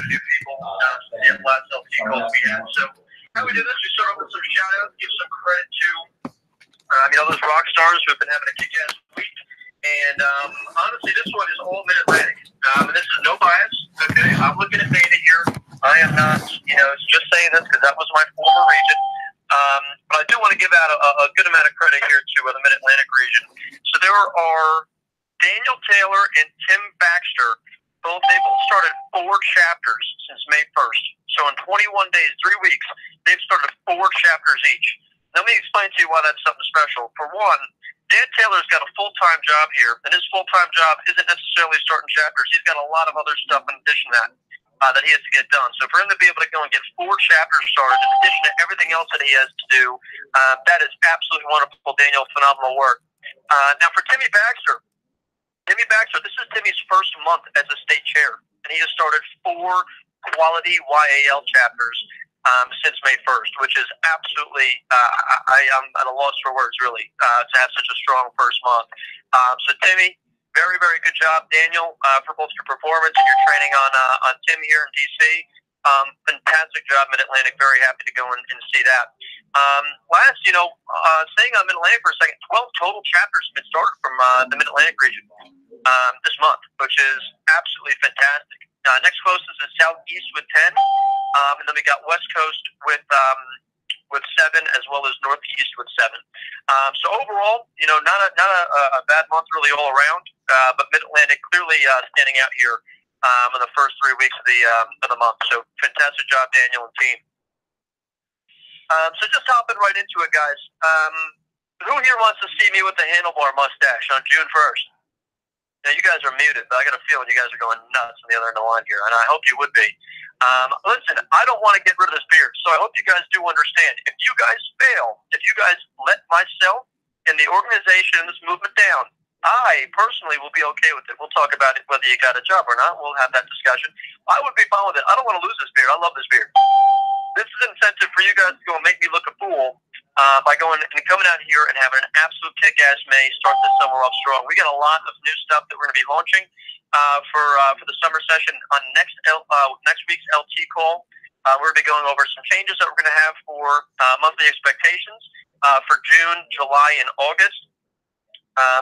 new people. The last LT call we had. So how we do this, we start off with some shout outs, give some credit to all those rock stars who have been having a kick-ass week. And honestly, this one is all Mid-Atlantic. And this is no bias, okay? I'm looking at data here. I am not, just saying this because that was my former region. But I do want to give out a good amount of credit here to the Mid-Atlantic region. So there are Daniel Taylor and Tim Baxter. They've both started 4 chapters since May 1st. So in 21 days, 3 weeks, they've started 4 chapters each. Let me explain to you why that's something special. For one, Dan Taylor's got a full-time job here, and his full-time job isn't necessarily starting chapters. He's got a lot of other stuff in addition to that that he has to get done. So for him to be able to go and get 4 chapters started, in addition to everything else that he has to do, that is absolutely wonderful, Daniel. Phenomenal work. Now for Timmy Baxter, this is Timmy's first month as a state chair, and he has started 4 quality YAL chapters since May 1st, which is absolutely, I'm at a loss for words, really, to have such a strong first month. So, Timmy, very, very good job, Daniel, for both your performance and your training on Tim here in D.C. Fantastic job, Mid-Atlantic. Very happy to go and see that. Last, staying on Mid-Atlantic for a second, 12 total chapters have been started from the Mid-Atlantic region this month, which is absolutely fantastic. Next closest is Southeast with 10, and then we got West Coast with 7, as well as Northeast with 7. So overall, not a bad month really all around, but Mid-Atlantic clearly standing out here in the first 3 weeks of the month. So fantastic job, Daniel and team. So just hopping right into it, guys. Who here wants to see me with the handlebar mustache on June 1st? Now, you guys are muted, but I got a feeling you guys are going nuts on the other end of the line here, and I hope you would be. Listen, I don't want to get rid of this beard, so I hope you guys do understand. If you guys fail, if you guys let myself and the organization and this movement down, I personally will be okay with it. We'll talk about it, whether you got a job or not. We'll have that discussion. I would be fine with it. I don't want to lose this beard. I love this beard. This is an incentive for you guys to go and make me look a fool by going and coming out here and having an absolute kick-ass May, start this summer off strong. We got a lot of new stuff that we're going to be launching for the summer session on next week's LT call. We're going to be going over some changes that we're going to have for monthly expectations for June, July, and August.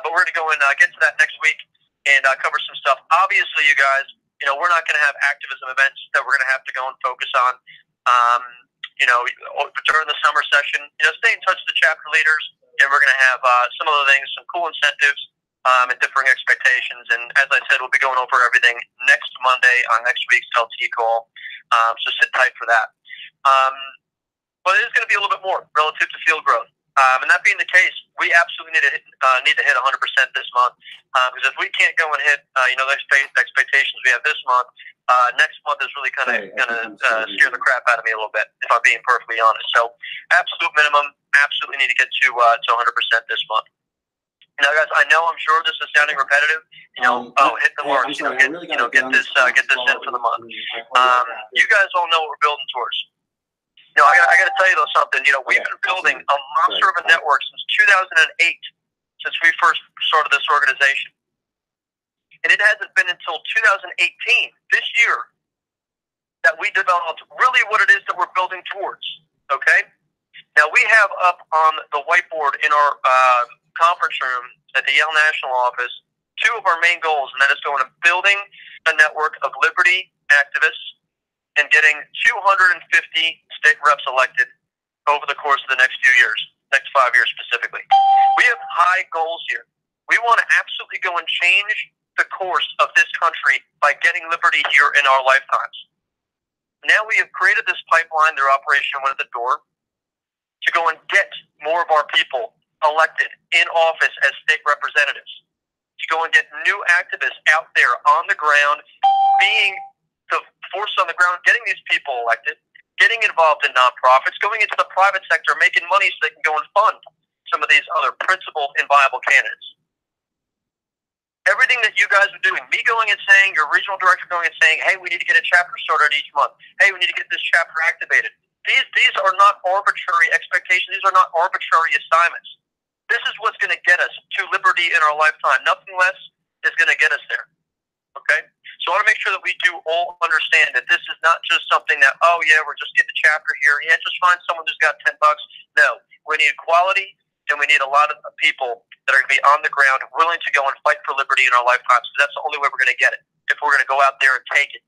But we're going to go and get to that next week and cover some stuff. Obviously, you guys, we're not going to have activism events that we're going to have to go and focus on. During the summer session, stay in touch with the chapter leaders, and we're going to have some other things, some cool incentives, and differing expectations. And as I said, we'll be going over everything next Monday on next week's LT call. So sit tight for that. But it is going to be a little bit more relative to field growth. And that being the case, we absolutely need to hit 100% this month. Because if we can't go and hit, the expectations we have this month, next month is really kind of going to scare the crap out of me a little bit, if I'm being perfectly honest. So, absolute minimum, absolutely need to get to 100% this month. Now, guys, I know I'm sure this is sounding repetitive. Hit the marks. Get this in for the month. You guys all know what we're building towards. I got to tell you though something. We've been building a monster of a network since 2008, since we first started this organization, and it hasn't been until 2018, this year, that we developed really what it is that we're building towards. Okay. Now we have up on the whiteboard in our conference room at the Yale National Office 2 of our main goals, and that is going to building a network of liberty activists and getting 250 state reps elected over the course of the next few years, next 5 years specifically. We have high goals here. We want to absolutely go and change the course of this country by getting liberty here in our lifetimes. Now we have created this pipeline, their Operation One at the Door, to go and get more of our people elected in office as state representatives, to go and get new activists out there on the ground, being the force on the ground, getting these people elected, getting involved in nonprofits, going into the private sector, making money so they can go and fund some of these other principled and viable candidates. Everything that you guys are doing, me going and saying, your regional director going and saying, hey, we need to get a chapter started each month. Hey, we need to get this chapter activated. These are not arbitrary expectations. These are not arbitrary assignments. This is what's going to get us to liberty in our lifetime. Nothing less is going to get us there. Okay? So I want to make sure that we do all understand that this is not just something that, oh yeah, we're just getting a chapter here. Yeah, just find someone who's got $10. No, we need quality, and we need a lot of people that are going to be on the ground, willing to go and fight for liberty in our lifetimes. Because that's the only way we're going to get it. If we're going to go out there and take it.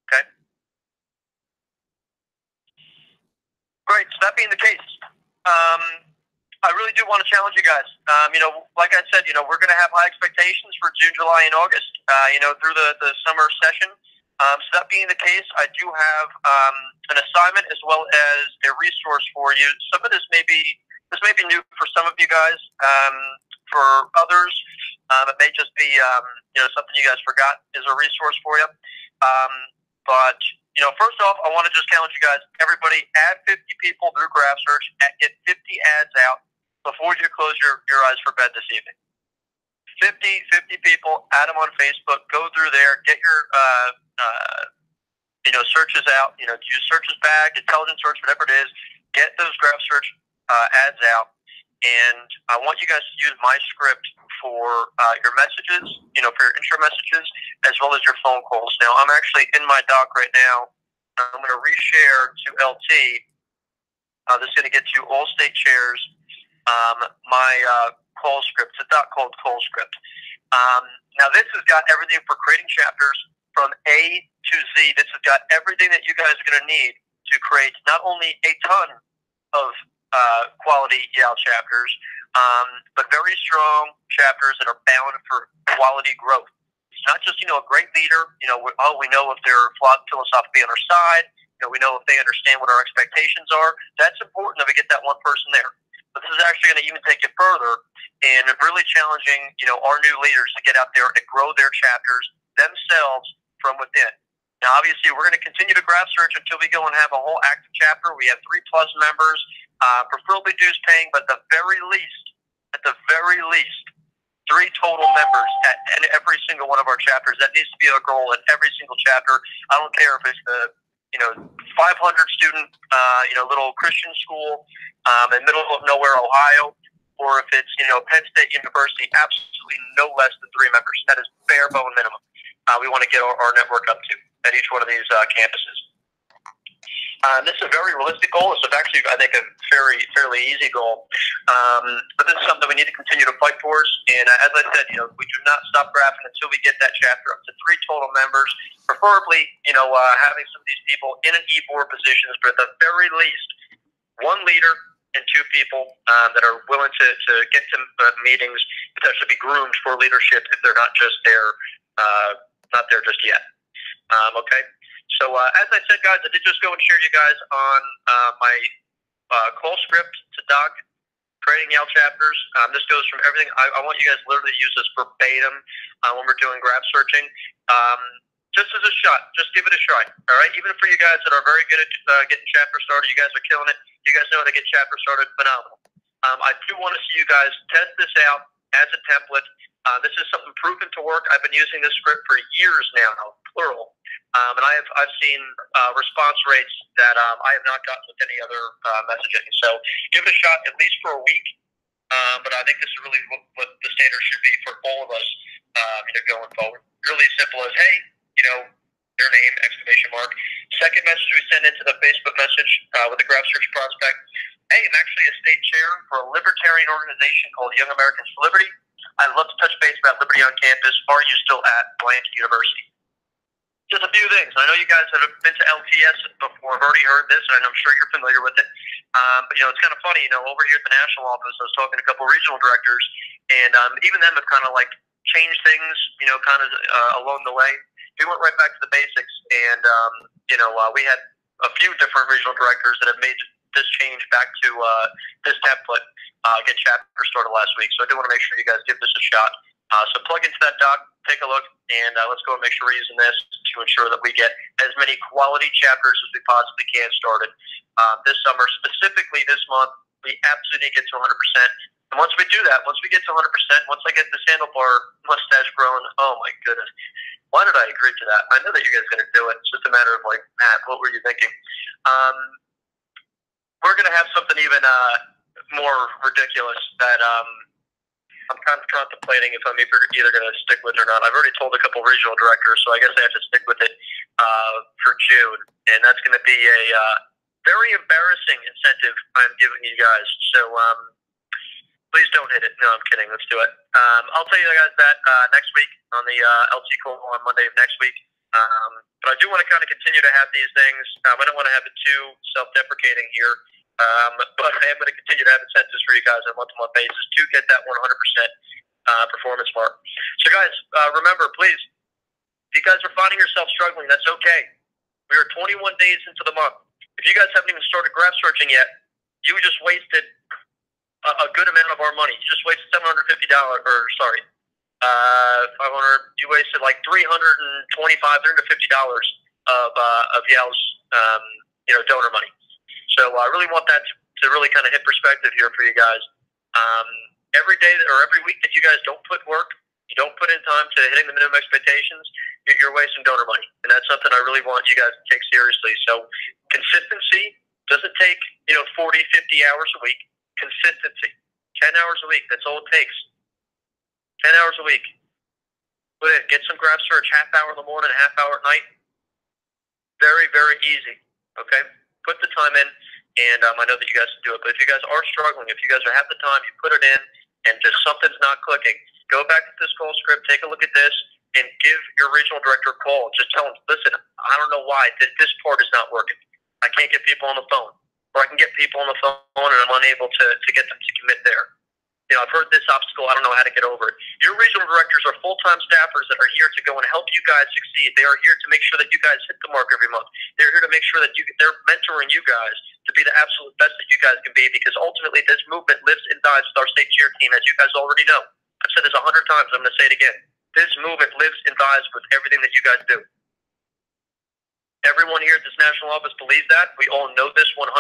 Okay. Great. So that being the case, I really do want to challenge you guys. Like I said, we're going to have high expectations for June, July, and August, through the summer session. So that being the case, I do have an assignment as well as a resource for you. Some of this may be new for some of you guys. For others, it may just be something you guys forgot is a resource for you. But first off, I want to just challenge you guys. Everybody, add 50 people through Graph Search. Get 50 ads out before you close your eyes for bed this evening. 50 people, add them on Facebook. Go through there. Get your searches out. Use Searches Bag, Intelligent Search, whatever it is. Get those Graph Search ads out. And I want you guys to use my script for your messages, for your intro messages, as well as your phone calls. Now, I'm actually in my doc right now. I'm going to reshare to LT. This is going to get you all state chairs. My call script. It's a doc called Call Script. Now, this has got everything for creating chapters from A to Z. This has got everything that you guys are going to need to create not only a ton of quality Yale chapters, but very strong chapters that are bound for quality growth. It's not just, a great leader. We know if they're philosophically on our side. We know if they understand what our expectations are. That's important that we get that one person there. But this is actually going to even take it further and really challenging, our new leaders to get out there and grow their chapters themselves from within. Now, obviously, we're going to continue to Graph Search until we go and have a whole active chapter. We have 3+ members, preferably dues paying, but at the very least, 3 total members at every single one of our chapters. That needs to be our goal at every single chapter. I don't care if it's the 500 student, little Christian school in the middle of nowhere, Ohio, or if it's, Penn State University, absolutely no less than 3 members. That is bare bone minimum. We want to get our network up to at each one of these campuses. This is a very realistic goal. This is actually, I think, a fairly easy goal. But this is something we need to continue to fight for. And as I said, we do not stop graphing until we get that chapter up to 3 total members. Preferably, having some of these people in an e-board positions, but at the very least, 1 leader and 2 people that are willing to get to meetings, potentially be groomed for leadership if they're not just there, not there just yet. Okay. So as I said, guys, I did just go and share you guys on my call script to Doc, creating Yale chapters. This goes from everything. I want you guys literally to use this verbatim when we're doing graph searching. Just as a shot, just give it a try. All right. Even for you guys that are very good at getting chapters started, you guys are killing it. You guys know how to get chapters started. Phenomenal. I do want to see you guys test this out as a template. This is something proven to work. I've been using this script for years now, plural. And I've seen response rates that I have not gotten with any other messaging. So give it a shot at least for a week. But I think this is really what the standard should be for all of us going forward. Really simple as, hey, their name, exclamation mark. Second message we send into the Facebook message with the Graph Search prospect. Hey, I'm actually a state chair for a libertarian organization called Young Americans for Liberty. I'd love to touch base about liberty on campus. Are you still at Blank University? Just a few things. I know you guys have been to LTS before. I've already heard this, and I'm sure you're familiar with it. But, it's kind of funny. Over here at the national office, I was talking to a couple regional directors, and even them have kind of, changed things, kind of along the way. We went right back to the basics, and, we had a few different regional directors that have made this change back to this template, get chapter started last week. So I do want to make sure you guys give this a shot. So plug into that doc, take a look, and let's go and make sure we're using this to ensure that we get as many quality chapters as we possibly can started this summer. Specifically this month, we absolutely need to get to 100%. And once we do that, once we get to 100%, once I get this handlebar mustache grown, oh my goodness. Why did I agree to that? I know that you guys are going to do it. It's just a matter of Matt, what were you thinking? We're going to have something even more ridiculous that I'm kind of contemplating if I'm either going to stick with it or not. I've already told a couple regional directors, so I guess I have to stick with it for June, and that's going to be a very embarrassing incentive I'm giving you guys. So please don't hit it. No, I'm kidding. Let's do it. I'll tell you guys that next week on the LT call on Monday of next week. But I do want to kind of continue to have these things. I don't want to have it too self-deprecating here. But I am going to continue to have incentives for you guys on a month-to-month basis to get that 100% performance mark. So, guys, remember, please, if you guys are finding yourself struggling, that's okay. We are 21 days into the month. If you guys haven't even started graph searching yet, you just wasted a good amount of our money. You just wasted $750, or sorry, 500. You wasted like $325, $350 of Yale's donor money. So I really want that to really kind of hit perspective here for you guys. Every day or every week that you guys don't put work, you don't put in time to hitting the minimum expectations, you're wasting donor money. And that's something I really want you guys to take seriously. So consistency doesn't take, 40, 50 hours a week. Consistency. 10 hours a week. That's all it takes. 10 hours a week. Put it. Get some graph search, half hour in the morning, half hour at night. Very, very easy. Okay? Put the time in, and I know that you guys can do it. But if you guys are struggling, if you guys have the time, you put it in, and just something's not clicking, go back to this call script, take a look at this, and give your regional director a call. Just tell him, listen, I don't know why this part is not working. I can't get people on the phone. Or I can get people on the phone, and I'm unable to get them to commit there. I've heard this obstacle. I don't know how to get over it. Your regional directors are full-time staffers that are here to go and help you guys succeed. They are here to make sure that you guys hit the mark every month. They're here to make sure that they're mentoring you guys to be the absolute best that you guys can be, because ultimately this movement lives and dies with our state cheer team, as you guys already know. I've said this 100 times. I'm going to say it again. This movement lives and dies with everything that you guys do. Everyone here at this national office believes that. We all know this 100%,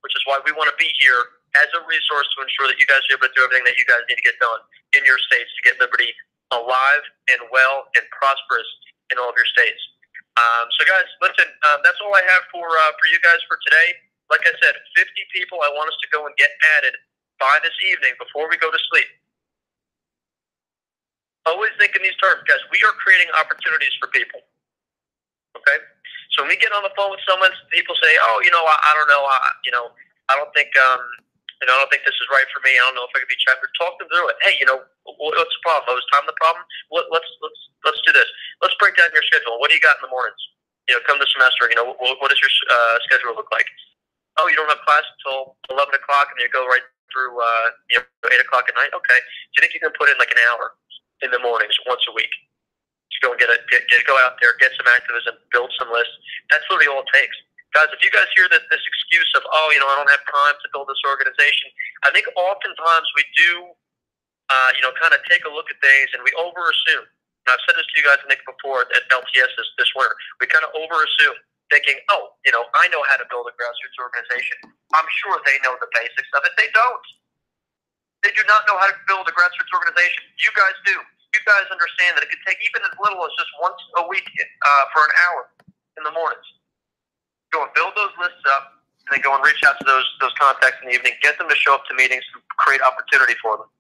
which is why we want to be here as a resource to ensure that you guys are able to do everything that you guys need to get done in your states to get Liberty alive and well and prosperous in all of your states. So, guys, listen, that's all I have for you guys for today. Like I said, 50 people I want us to go and get added by this evening before we go to sleep. Always think in these terms, guys. We are creating opportunities for people. Okay? So when we get on the phone with someone, people say, "Oh, I don't know, I don't think, I don't think this is right for me. I don't know if I could be checked." Talk them through it. Hey, what's the problem? Oh, is time the problem? Let's do this. Let's break down your schedule. What do you got in the mornings? Come the semester. What does your schedule look like? Oh, you don't have class until 11 o'clock, and you go right through 8 o'clock at night. Okay. Do you think you can put in like an hour in the mornings once a week? Go and go out there, get some activism, build some lists. That's literally all it takes. Guys, if you guys hear this excuse of, I don't have time to build this organization, I think oftentimes we do, kind of take a look at things and we over-assume. And I've said this to you guys, I think, before at LTS this winter. We kind of over-assume, thinking, I know how to build a grassroots organization. I'm sure they know the basics of it. They don't. They do not know how to build a grassroots organization. You guys do. You guys understand that it could take even as little as just once a week for an hour in the mornings. Go and build those lists up, and then go and reach out to those contacts in the evening, get them to show up to meetings, and create opportunity for them.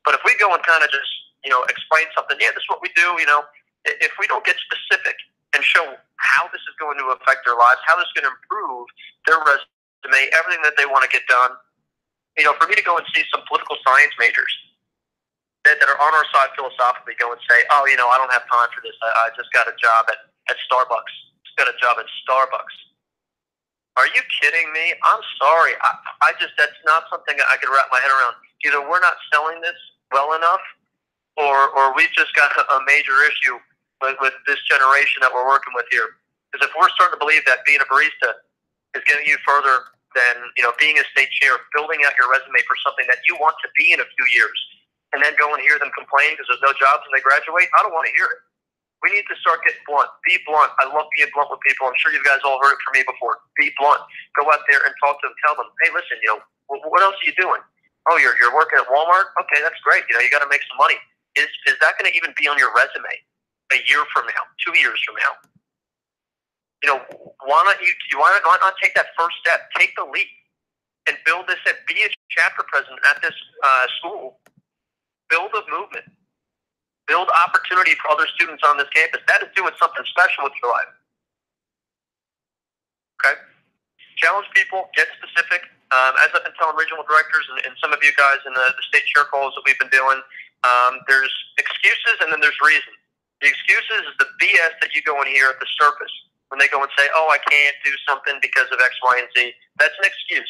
But if we go and kind of just, explain something, this is what we do, if we don't get specific and show how this is going to affect their lives, how this is going to improve their resume, everything that they want to get done, for me to go and see some political science majors that are on our side philosophically go and say, I don't have time for this. I just got a job at Starbucks. Just got a job at Starbucks. Are you kidding me? I'm sorry. That's not something I could wrap my head around. Either we're not selling this well enough, or we've just got a major issue with this generation that we're working with here. Because if we're starting to believe that being a barista is getting you further than, being a state chair, building out your resume for something that you want to be in a few years, and then go and hear them complain because there's no jobs when they graduate, I don't want to hear it. We need to start getting blunt. Be blunt. I love being blunt with people. I'm sure you guys all heard it from me before. Be blunt. Go out there and talk to them. Tell them, hey, listen, what else are you doing? Oh, you're working at Walmart? Okay, that's great. You got to make some money. Is that going to even be on your resume a year from now, 2 years from now? Why not take that first step? Take the leap and build this. Be a chapter president at this school. build a movement, build opportunity for other students on this campus. That is doing something special with your life. Okay? Challenge people, get specific. As I've been telling regional directors and some of you guys in the state chair calls that we've been doing, there's excuses and then there's reasons. The excuses is the BS that you go and hear at the surface when they go and say, oh, I can't do something because of X, Y, and Z. That's an excuse.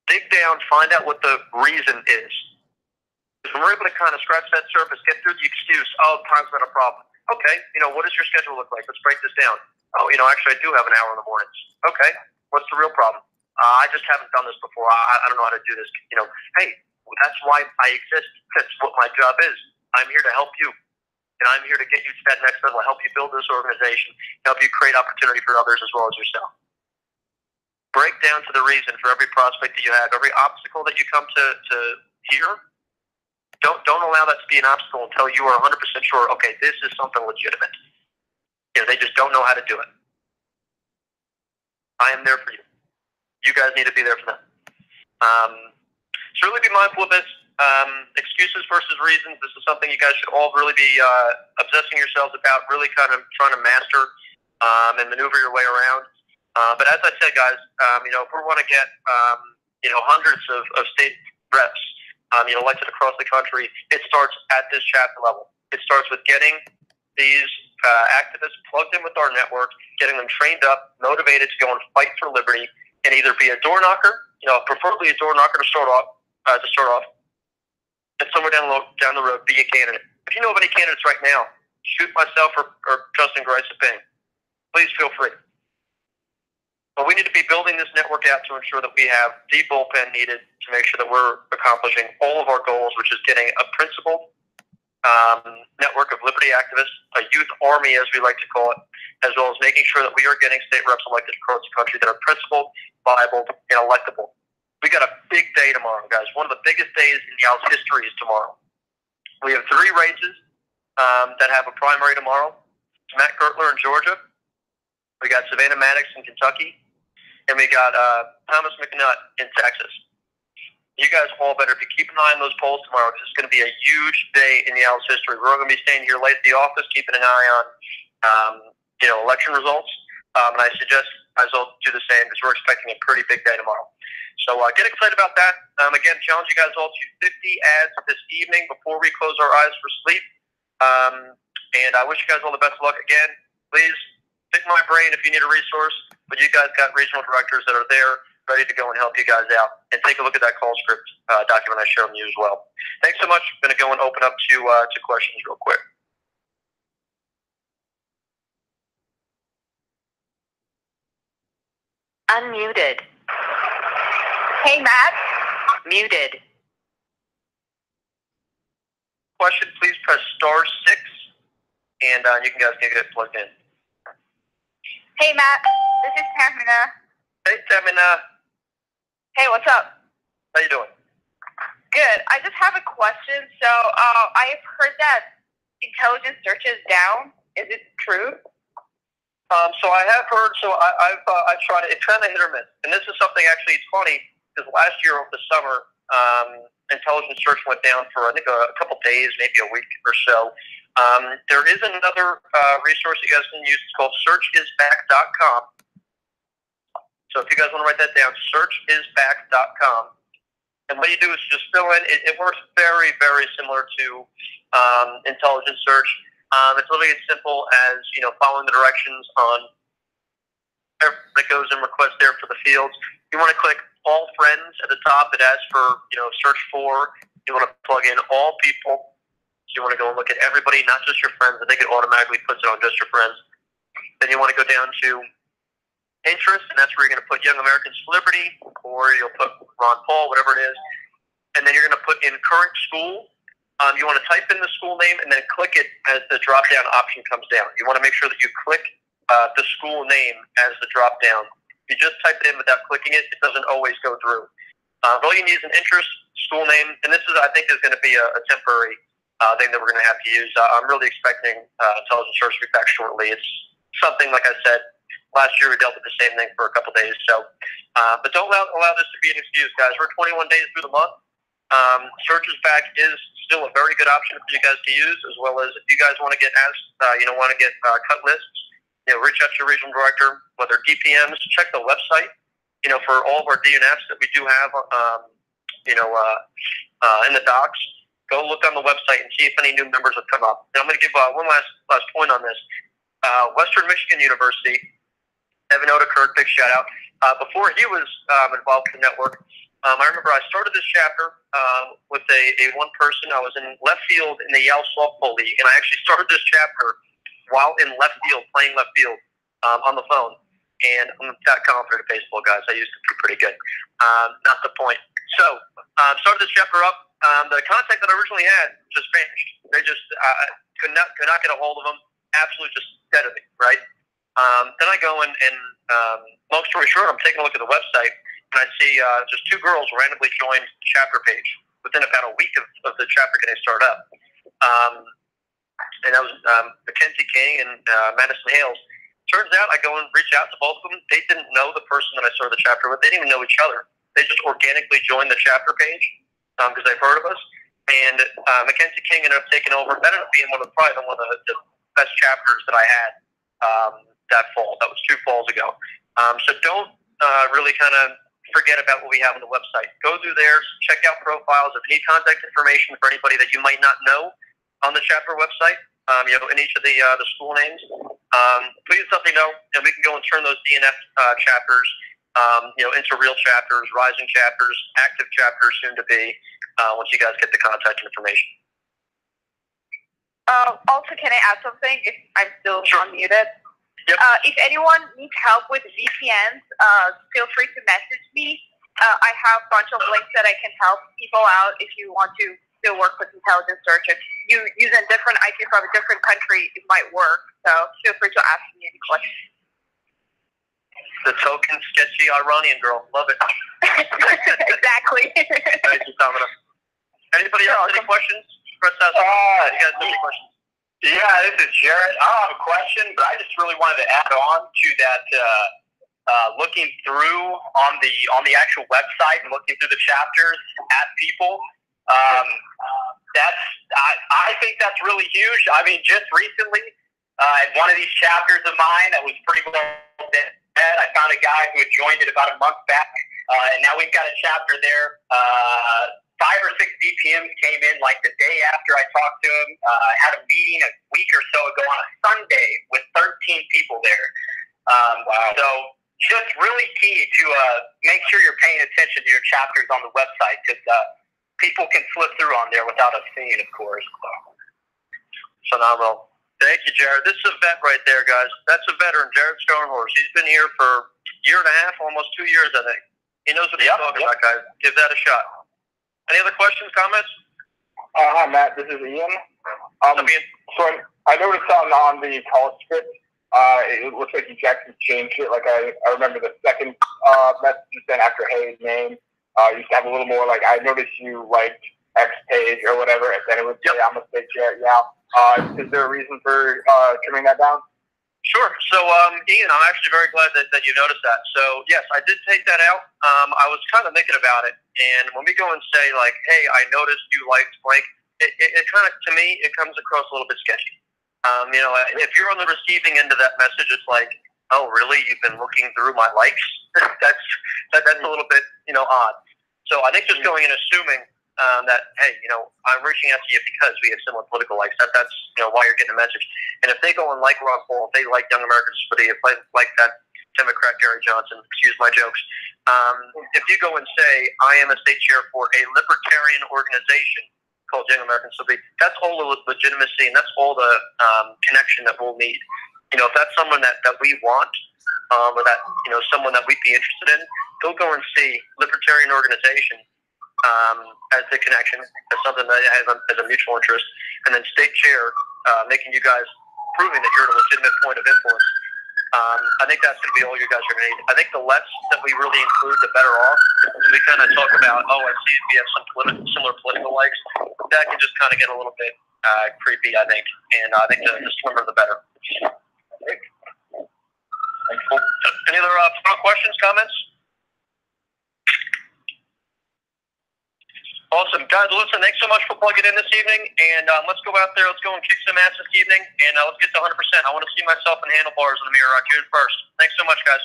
Dig down, find out what the reason is. Because when we're able to kind of scratch that surface, get through the excuse, oh, time's not a problem. Okay, what does your schedule look like? Let's break this down. Oh, actually, I do have an hour in the mornings. Okay, what's the real problem? I just haven't done this before. I don't know how to do this. Hey, that's why I exist. That's what my job is. I'm here to help you. And I'm here to get you to that next level, help you build this organization, help you create opportunity for others as well as yourself. Break down to the reason for every prospect that you have, every obstacle that you come to hear. Don't allow that to be an obstacle until you are 100% sure, okay, this is something legitimate. They just don't know how to do it. I am there for you. You guys need to be there for them. So really be mindful of this. Excuses versus reasons. This is something you guys should all really be obsessing yourselves about, really kind of trying to master and maneuver your way around. But as I said, guys, if we want to get hundreds of state reps elected across the country, it starts at this chapter level. It starts with getting these activists plugged in with our network, getting them trained up, motivated to go and fight for liberty, and either be a door knocker, preferably a door knocker to start off, and somewhere down the road, be a candidate. If you know of any candidates right now, shoot myself or Justin Grice a ping. Please feel free. But we need to be building this network out to ensure that we have the bullpen needed to make sure that we're accomplishing all of our goals, which is getting a principled network of liberty activists, a youth army, as we like to call it, as well as making sure that we are getting state reps elected across the country that are principled, viable, and electable. We got a big day tomorrow, guys. One of the biggest days in Yale's history is tomorrow. We have 3 races that have a primary tomorrow. It's Matt Gertler in Georgia. We got Savannah Maddox in Kentucky. And we got Thomas McNutt in Texas. You guys all better be keeping an eye on those polls tomorrow because it's going to be a huge day in Yale's history. We're all going to be staying here late at the office, keeping an eye on, election results. And I suggest you guys all do the same because we're expecting a pretty big day tomorrow. So get excited about that. Again, challenge you guys all to 50 ads this evening before we close our eyes for sleep. And I wish you guys all the best of luck again. Please pick my brain if you need a resource, but you guys got regional directors that are there ready to go and help you guys out. And take a look at that call script document I showed you as well. Thanks so much. I'm going to go and open up to questions real quick. Unmuted. Hey, Matt. Muted. Question, please press *6, and you guys can get plugged in. Hey, Matt. This is Tamina. Hey, Tamina. Hey, what's up? How you doing? Good. I just have a question. So, I've heard that intelligence search is down. Is it true? So I have heard. So I've tried it. It's kind of hit or miss. And this is something actually. It's funny because last year over the summer, intelligence search went down for I think a couple days, maybe a week or so. There is another resource you guys can use. It's called searchisback.com. So if you guys want to write that down, searchisback.com. And what you do is just fill in. It works very, very similar to intelligence search. It's literally as simple as following the directions on that goes in request there for the fields. You want to click all friends at the top. It asks for search for. You want to plug in all people. So you want to go and look at everybody, not just your friends. I think it automatically puts it on just your friends. Then you want to go down to interest, and that's where you're going to put Young Americans for Liberty, or you'll put Ron Paul, whatever it is. And then you're going to put in current school. You want to type in the school name and then click it as the drop-down option comes down. You want to make sure that you click the school name as the drop-down. If you just type it in without clicking it, it doesn't always go through. All you need is an interest, school name, and this is, I think, is going to be a temporary thing that we're going to have to use. I'm really expecting intelligence search to be back shortly. It's something, like I said, last year we dealt with the same thing for a couple days. So, but don't allow this to be an excuse, guys. We're 21 days through the month. Searches Back is still a very good option for you guys to use, as well as if you guys want to get cut lists, reach out to your regional director, whether DPMs, check the website, for all of our DNFs that we do have, in the docs. Go look on the website and see if any new members have come up. And I'm going to give one last point on this. Western Michigan University, Evan Odekirk, big shout out. Before he was involved with the network, I remember I started this chapter with a one person. I was in left field in the Yale Softball League, and I actually started this chapter while in left field, playing left field on the phone. And I'm that confident at baseball, guys. I used to be pretty good. Not the point. So, started this chapter up. The contact that I originally had just vanished. They just could not get a hold of them. Absolutely just dead of me, right? Then I go and long story short, I'm taking a look at the website, and I see just two girls randomly joined the chapter page within about a week of the chapter getting started up. And that was Mackenzie King and Madison Hales. Turns out I go and reach out to both of them. They didn't know the person that I started the chapter with. They didn't even know each other. They just organically joined the chapter page because they've heard of us. And Mackenzie King ended up taking over. That ended up being probably one of the best chapters that I had that fall. That was 2 falls ago. So don't really kind of forget about what we have on the website. Go through there, check out profiles. If you need contact information for anybody that you might not know on the chapter website, in each of the school names, please let me know, and we can go and turn those DNF chapters, into real chapters, rising chapters, active chapters, soon to be, once you guys get the contact information. Also, can I add something? If I'm still unmuted. Yep. If anyone needs help with VPNs, feel free to message me. I have a bunch of links that I can help people out if you want to still work with intelligence search. If you use a different IP from a different country, it might work. So feel free to ask me any questions. The token sketchy Iranian girl. Love it. Exactly. Thank you, Domino. Anybody else any questions? Press us. You guys have any questions? Yeah, this is Jared. I don't have a question, but I just really wanted to add on to that. Looking through on the actual website and looking through the chapters at people. I think that's really huge. I mean, just recently, at one of these chapters of mine that was pretty well dead, I found a guy who had joined it about a month back, and now we've got a chapter there. 5 or 6 DPMs came in like the day after I talked to him. Had a meeting a week or so ago on a Sunday with 13 people there. Wow. So just really key to make sure you're paying attention to your chapters on the website, because people can slip through on there without us seeing, of course. Phenomenal. Thank you, Jared. This is a vet right there, guys. That's a veteran, Jared Stonehorse. He's been here for a year and a half, almost 2 years, I think. He knows what he's talking about, guys. Give that a shot. Any other questions, comments? Hi, Matt. This is Ian. So I noticed on the call script, it looks like you actually changed it. Like I remember the second message you sent after Hayes' name. Used to have a little more like, I noticed you liked X page or whatever, and then it would say, I'm a state chair. Yeah. Is there a reason for trimming that down? Sure. So, Ian, I'm actually very glad that you noticed that. So, yes, I did take that out. I was kind of thinking about it, and when we go and say, like, hey, I noticed you liked blank, it kind of, to me, it comes across a little bit sketchy. If you're on the receiving end of that message, it's like, oh, really? You've been looking through my likes? that's a little bit, odd. So I think just going and assuming that, hey, I'm reaching out to you because we have similar political likes. That's why you're getting a message. And if they go and like Ron Paul, if they like Young Americans for the, if they like that Democrat Gary Johnson, excuse my jokes, if you go and say, I am a state chair for a libertarian organization called Young Americans, so that's all the legitimacy and that's all the connection that we'll need. If that's someone that we want, or that someone that we'd be interested in, they'll go and see libertarian organization as the connection, as something that has a mutual interest, and then state chair making you guys proving that you're a legitimate point of influence. I think that's going to be all you guys are going to need. I think the less that we really include, the better off. We kind of talk about, oh, I see we have some similar political likes. That can just kind of get a little bit creepy, I think. And I think the slimmer the better. Any other final questions, comments? Also, Awesome. Guys, listen, thanks so much for plugging in this evening, and let's go out there, let's go and kick some ass this evening, and let's get to 100%. I want to see myself in handlebars in the mirror. I choose first. Thanks so much, guys.